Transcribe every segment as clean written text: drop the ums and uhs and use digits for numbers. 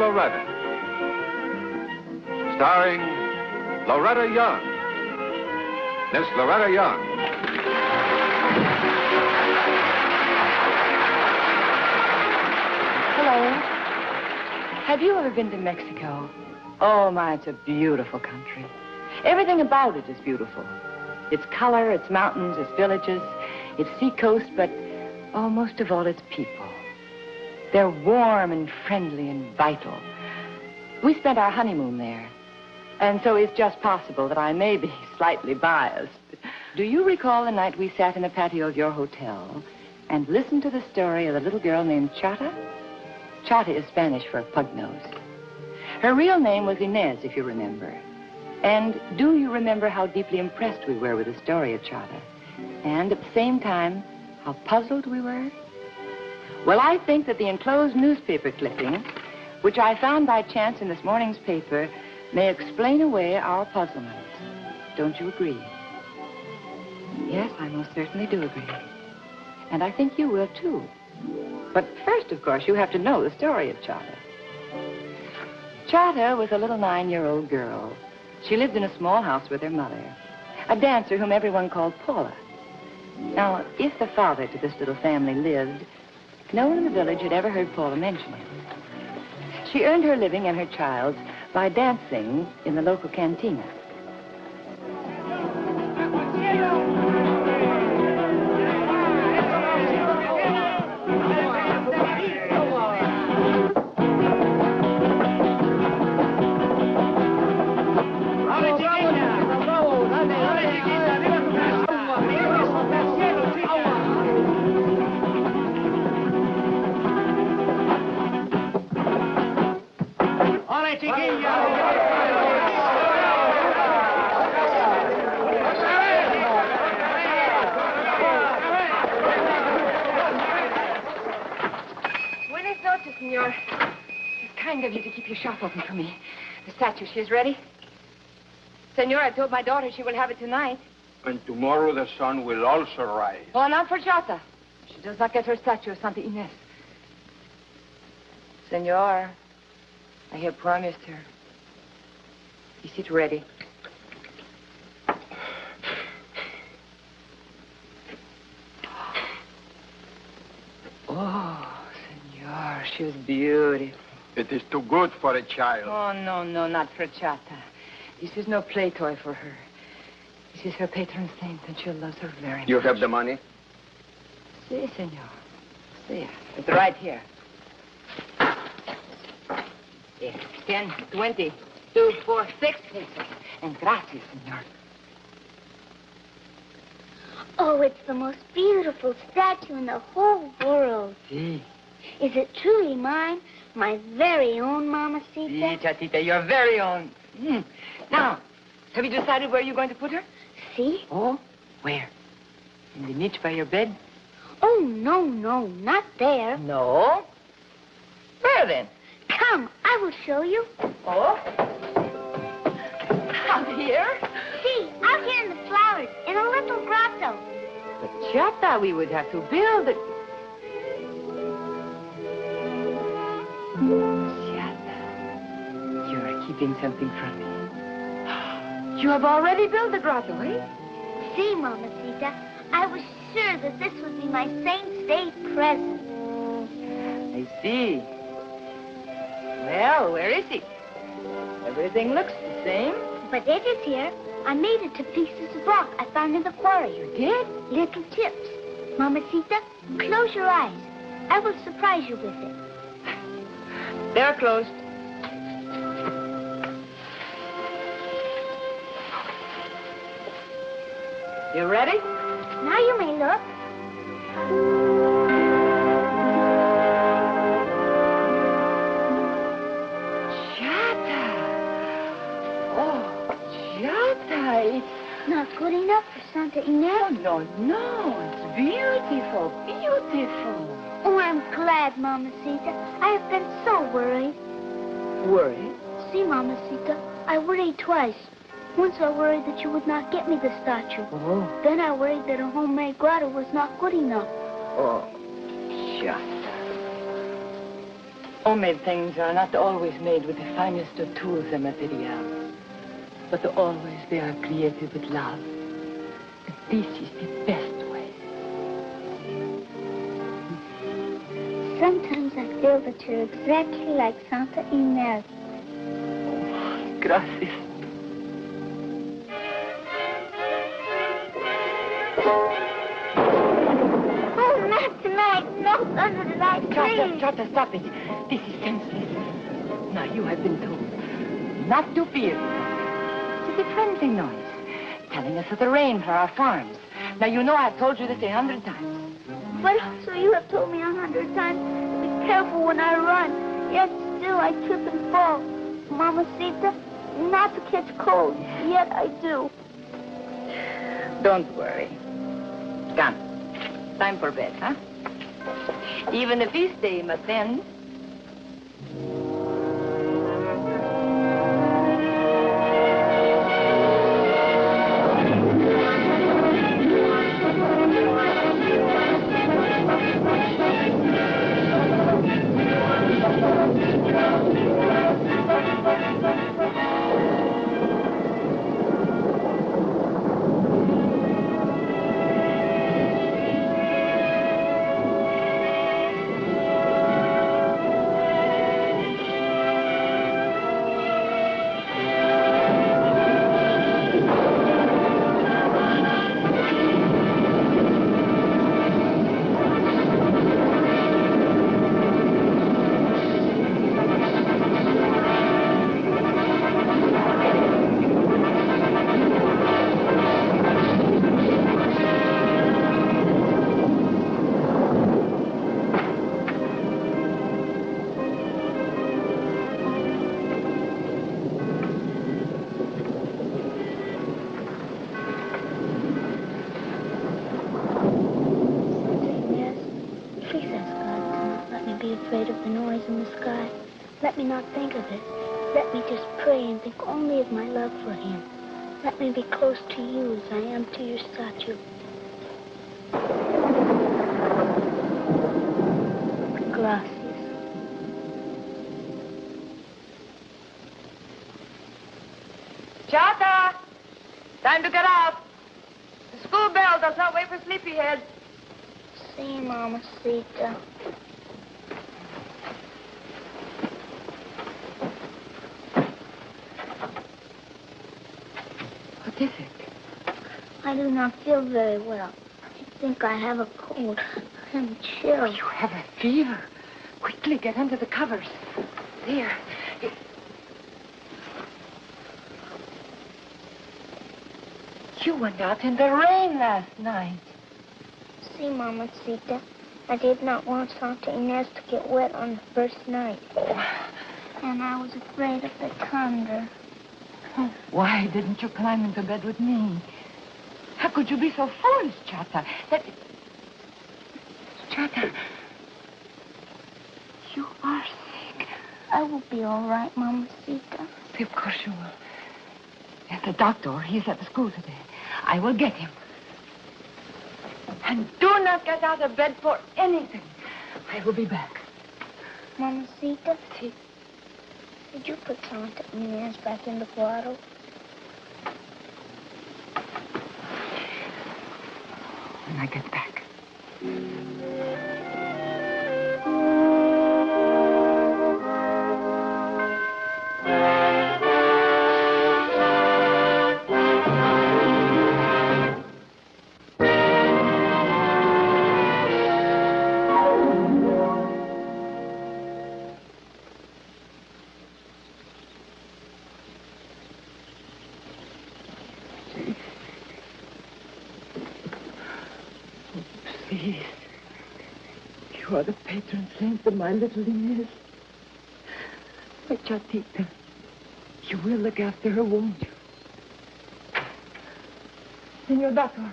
Loretta. Starring Loretta Young. Miss Loretta Young. Hello. Have you ever been to Mexico? Oh, my, it's a beautiful country. Everything about it is beautiful. Its color, its mountains, its villages, its seacoast, but, oh, most of all, its people. They're warm and friendly and vital. We spent our honeymoon there, and so it's just possible that I may be slightly biased. Do you recall the night we sat in the patio of your hotel and listened to the story of the little girl named Chata? Chata is Spanish for pug nose. Her real name was Inez, if you remember. And do you remember how deeply impressed we were with the story of Chata? And at the same time, how puzzled we were? Well, I think that the enclosed newspaper clipping, which I found by chance in this morning's paper, may explain away our puzzlement. Don't you agree? Yes, I most certainly do agree. And I think you will, too. But first, of course, you have to know the story of Chata. Chata was a little 9-year-old girl. She lived in a small house with her mother, a dancer whom everyone called Paula. Now, if the father to this little family lived, no one in the village had ever heard Paula mention it. She earned her living and her child's by dancing in the local cantina. Senor, it's kind of you to keep your shop open for me. The statue, she is ready? Senor, I told my daughter she will have it tonight. And tomorrow the sun will also rise. Oh, not for Chata. She does not get her statue of Santa Ines. Senor, I have promised her. Is it ready? Oh, Senor, she was beautiful. It is too good for a child. Oh, no, no, not for Chata. This is no play toy for her. This is her patron saint, and she loves her very much. You have the money? Si, senor. Si. It's right here. Yes. 10, 20, 2, 4, 6 pesos. And gracias, senor. Oh, it's the most beautiful statue in the whole world. Si. Is it truly mine? My very own, Mamacita? Si, Chatita, your very own. Now, have you decided where you're going to put her? Si. Oh, where? In the niche by your bed? Oh, no, no, not there. No? Where then? Come, I will show you. Oh? Out here? See, out here in the flowers, in a little grotto. But Chata, we would have to build it. Chata, you are keeping something from me. You have already built the grotto, eh? See, Mamacita, I was sure that this would be my Saint's Day present. I see. Well, where is he? Everything looks the same. But it is here. I made it to pieces of rock I found in the quarry. You did? Little chips. Mamacita, close your eyes. I will surprise you with it. They're closed. You ready? Now you may look. Chata. Oh, Chata, it's not good enough for Santa Ines? No, no. It's beautiful, beautiful. Oh, I'm glad, Mamacita. I have been so worried. Worried? See, Mamacita, I worried twice. Once I worried that you would not get me the statue. Oh. Then I worried that a homemade grotto was not good enough. Oh, Chata. Homemade things are not always made with the finest of tools and materials, but always they are created with love. And this is the best way. Sometimes I feel that you're exactly like Santa Ynez. Gracias. Oh, not tonight. Not under the light, please. Chata, stop it. This is senseless. Now, you have been told not to fear. It is a friendly noise, telling us of the rain for our farms. Now, you know I've told you this 100 times. But also you have told me 100 times to be careful when I run. Yet still I trip and fall. Mamacita, not to catch cold. Yet I do. Don't worry. Come. Time for bed, huh? Even the feast day must end. Let me not think of it. Let me just pray and think only of my love for him. Let me be close to you as I am to your statue. Gracias. Chata! Time to get up. The school bell does not wait for sleepyheads. See, Mamacita. What is it? I do not feel very well. I think I have a cold. I am chill. You have a fever. Quickly get under the covers. There. You went out in the rain last night. See, Mamacita, I did not want Santa Ynez to get wet on the first night. Oh. And I was afraid of the thunder. Oh, why didn't you climb into bed with me? How could you be so foolish, Chata? Chata, you are sick. I will be all right, Mamacita. Of course you will. Yes, the doctor, he's at the school today. I will get him. And do not get out of bed for anything. I will be back. Mamacita? See? Did you put Santa Ynez back in the bottle? When I get back. Please. You are the patron saint of my little Inez. My Chatita. You will look after her, won't you? Senor Doctor,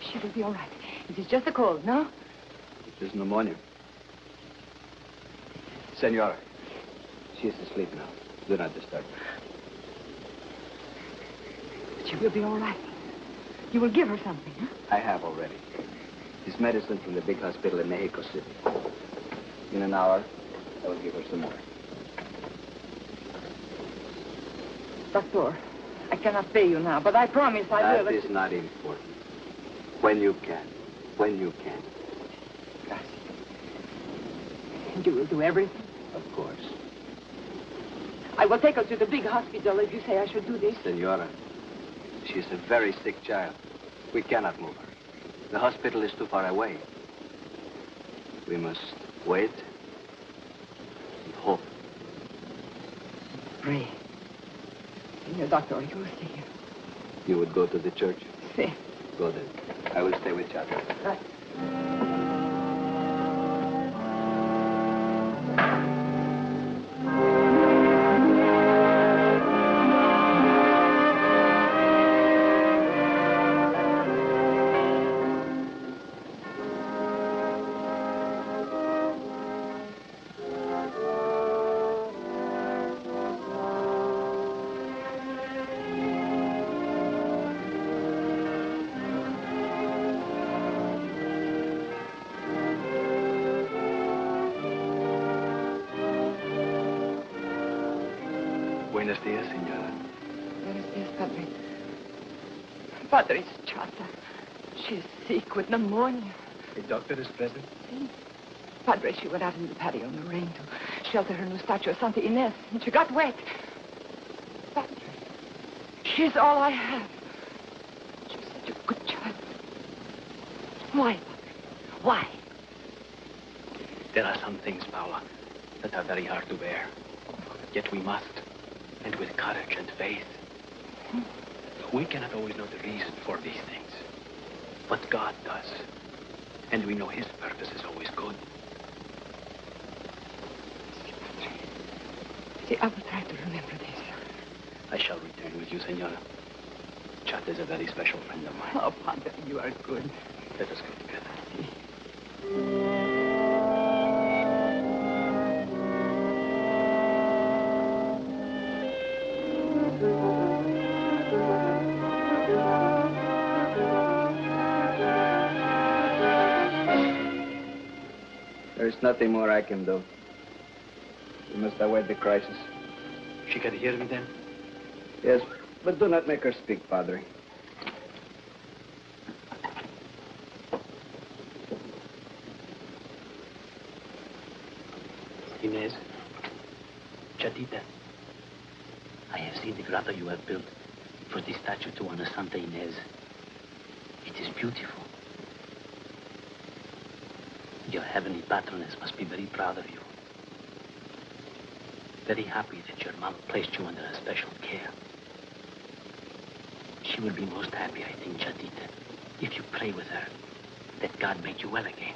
she will be all right. It is just a cold, no? It is pneumonia. Senora, she is asleep now. Do not disturb her. But she will be all right. You will give her something, huh? I have already. It's medicine from the big hospital in Mexico City. In an hour, I will give her some more. Doctor, I cannot pay you now, but I promise I will. That is not important. When you can. When you can. Gracias. And you will do everything? Of course. I will take her to the big hospital if you say I should do this. Senora, she is a very sick child. We cannot move her. The hospital is too far away. We must wait and hope. Pray. Senor Doctor, you will stay here. You would go to the church? Si. Go then. I will stay with Chata. Right. Buenos días, señora. Buenos días, Padre. Padre, it's Chata. She's sick with pneumonia. The doctor is present? Si. Padre, she went out in the patio in the rain to shelter her new statue of Santa Ines, and she got wet. Padre, she's all I have. She's such a good child. Why, Padre? Why? There are some things, Paula, that are very hard to bear. Yet we must. And with courage and faith. We cannot always know the reason for these things. But God does. And we know his purpose is always good. See, I will try to remember this. I shall return with you, Senora. Chata is a very special friend of mine. Oh, Padre, you are good. Let us go together. There is nothing more I can do. We must await the crisis. She can hear me then? Yes, but do not make her speak, Padre. Inez, Chatita, I have seen the grotto you have built for the statue to honor Santa Inez. It is beautiful. Your heavenly patroness must be very proud of you. Very happy that your mama placed you under her special care. She will be most happy, I think, Chatita, if you pray with her that God make you well again.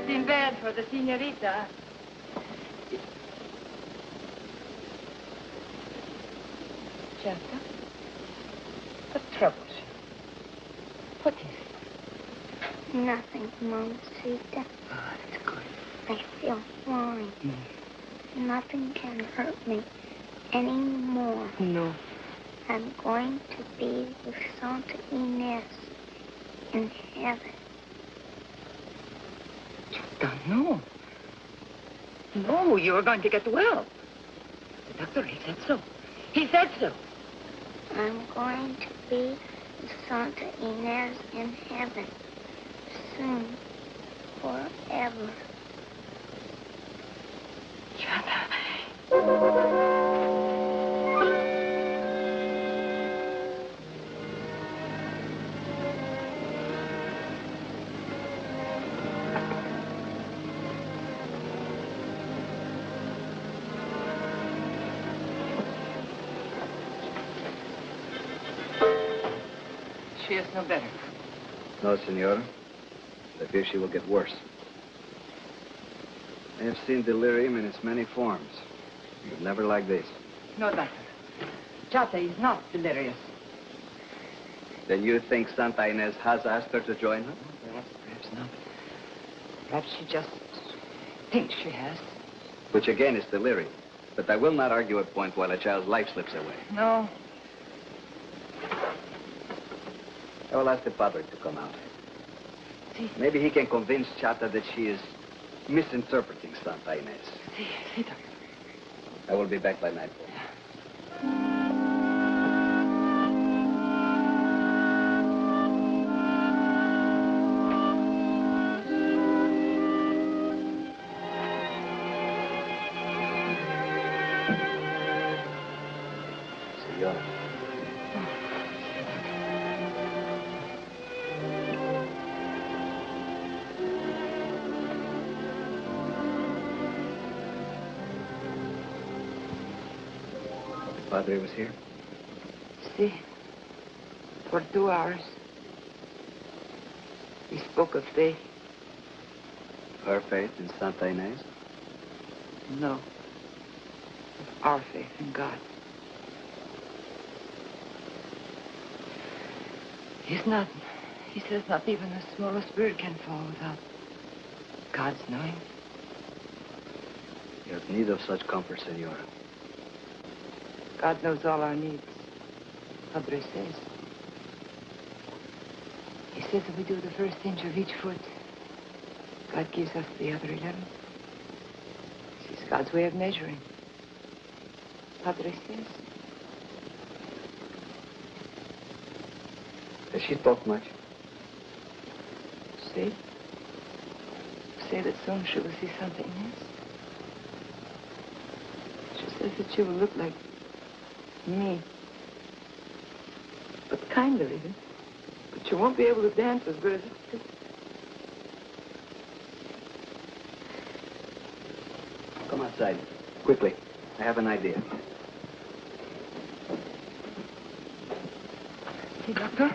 In bed for the senorita. Chata, what troubles you? What is it? Nothing, Mamacita. Oh, that's good. I feel fine. Nothing can hurt me anymore. No. I'm going to be with Santa Ines in heaven. No. No, you are going to get well. The doctor, he said so. He said so. I'm going to be with Santa Ines in heaven soon. forever. Chata. She is no better. No, senora. I fear she will get worse. I have seen delirium in its many forms, but never like this. No, doctor. Chata is not delirious. Then you think Santa Ynez has asked her to join her? Perhaps not. Perhaps she just thinks she has. Which again is delirium. But I will not argue a point while a child's life slips away. No. I will ask the padre to come out. Si. Maybe he can convince Chata that she is misinterpreting Santa Ynez. Si, doctor. I will be back by nightfall. Senora. Padre was here? Si. For 2 hours. He spoke of faith. Her faith in Santa Ynez? No. Of our faith in God. He says not even the smallest bird can fall without God's knowing. You have need of such comfort, senora. God knows all our needs. Padre says. He says if we do the first inch of each foot, God gives us the other 11. This is God's way of measuring. Padre says. Has she talked much? Say that soon she will see something else. She says that she will look like me. But kinder even. But she won't be able to dance as good as I do. Come outside. Quickly. I have an idea. See, Doctor?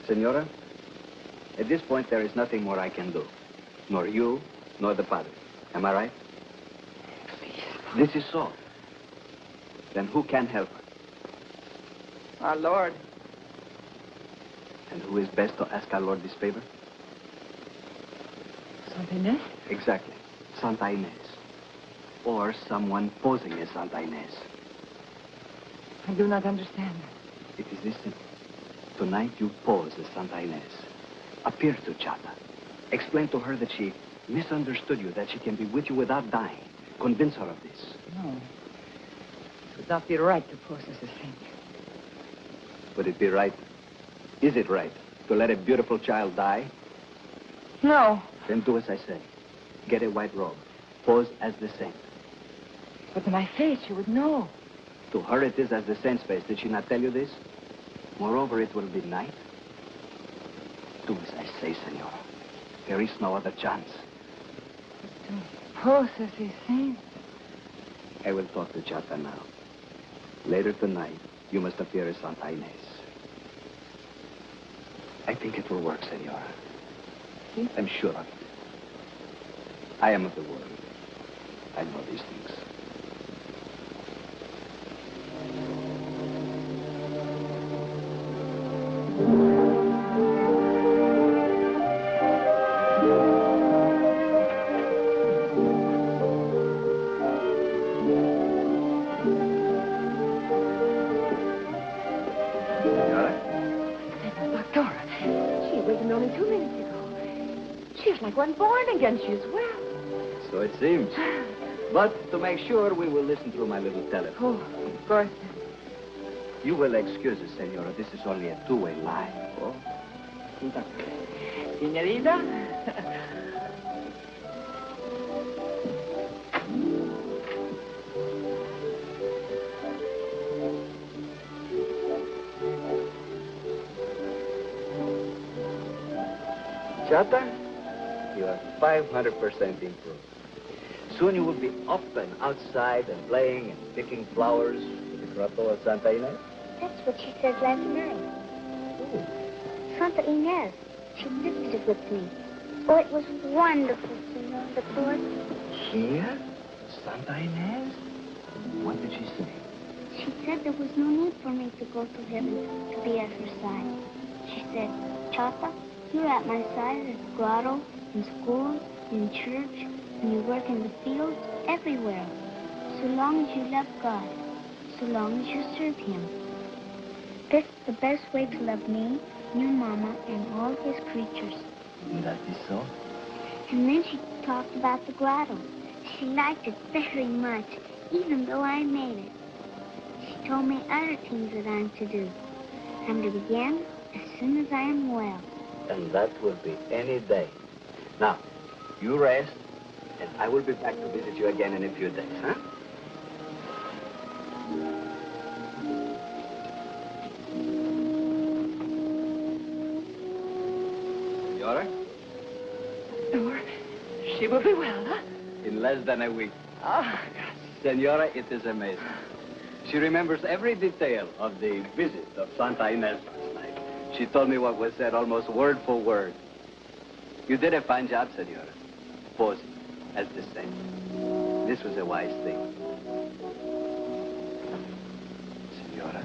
Senora, at this point there is nothing more I can do. Nor you, nor the padre. Am I right? Please. This is so. Then who can help her? Our Lord. And who is best to ask our Lord this favor? Something else? Exactly. Santa Ynez. Or someone posing as Santa Ynez. I do not understand. It is this simple. Tonight you pose as Santa Ynez. Appear to Chata. Explain to her that she misunderstood you, that she can be with you without dying. Convince her of this. No. It would not be right to pose as a saint. Would it be right? Is it right to let a beautiful child die? No. Then do as I say. Get a white robe. Pose as the saint. But to my face, you would know. To her it is as the saint's face. Did she not tell you this? Moreover, it will be night. Do as I say, senora. There is no other chance. To pose as a saint? I will talk to Chata now. Later tonight, you must appear as Santa Ynez. I think it will work, senora. See? I'm sure of it. I am of the world. I know these things. When born again, she is well. So it seems. But to make sure, we will listen through my little telephone. Oh, of course. You will excuse us, senora. This is only a two-way line. Oh. Senorita. Senorita? Chata, you are 500% improved. Soon you will be up and outside and playing and picking flowers with the grotto of Santa Ines. That's what she said last night. Ooh. Santa Ines. She visited with me. Oh, it was wonderful, Senor the Lord. Here? Santa Ines? What did she say? She said there was no need for me to go to heaven to be at her side. She said, Chata, you're at my side at the grotto, in school, in church, and you work in the fields, everywhere. So long as you love God, so long as you serve Him. This is the best way to love me, your mama, and all His creatures. That is so? And then she talked about the grotto. She liked it very much, even though I made it. She told me other things that I'm to do. I'm to begin as soon as I am well. And that will be any day. Now, you rest, and I will be back to visit you again in a few days, huh? Senora? Or she will be well, huh? In less than a week. Oh, Senora, it is amazing. She remembers every detail of the visit of Santa Ines last night. She told me what was said almost word for word. You did a fine job, Senora. Posing as the saint. This was a wise thing. Senora?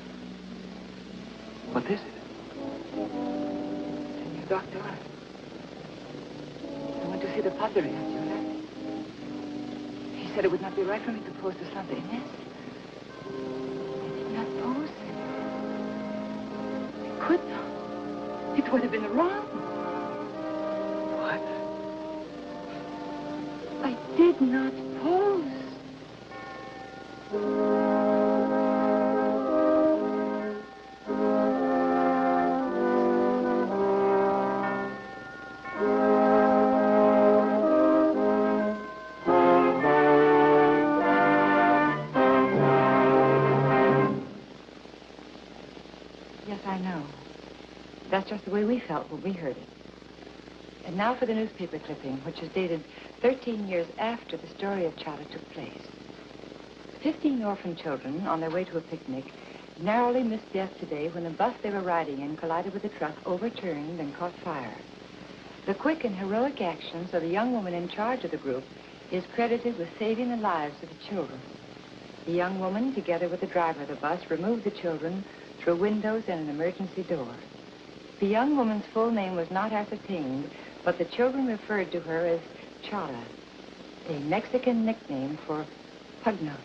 What is it? Senor Doctor, I went to see the padre, Angelo. He said it would not be right for me to pose to Santa Ines. I did not pose. I could not. It would have been wrong. What? I did not pose. Yes, I know. That's just the way we felt when we heard it. And now for the newspaper clipping, which is dated 13 years after the story of Chata took place. 15 orphan children on their way to a picnic narrowly missed death today when the bus they were riding in collided with a truck, overturned, and caught fire. The quick and heroic actions of the young woman in charge of the group is credited with saving the lives of the children. The young woman, together with the driver of the bus, removed the children through windows and an emergency door. The young woman's full name was not ascertained, but the children referred to her as Chata, a Mexican nickname for pug-nose.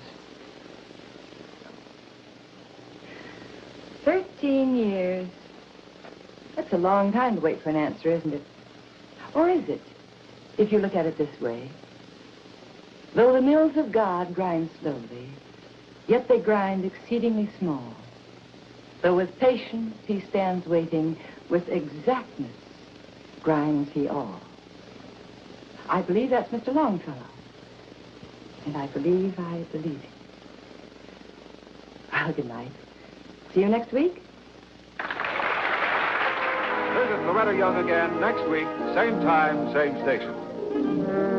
13 years. That's a long time to wait for an answer, isn't it? Or is it, if you look at it this way? Though the mills of God grind slowly, yet they grind exceedingly small. Though with patience he stands waiting, with exactness grinds he all. I believe that's Mr. Longfellow. And I believe it. Well, good night. See you next week. Visit Loretta Young again next week, same time, same station.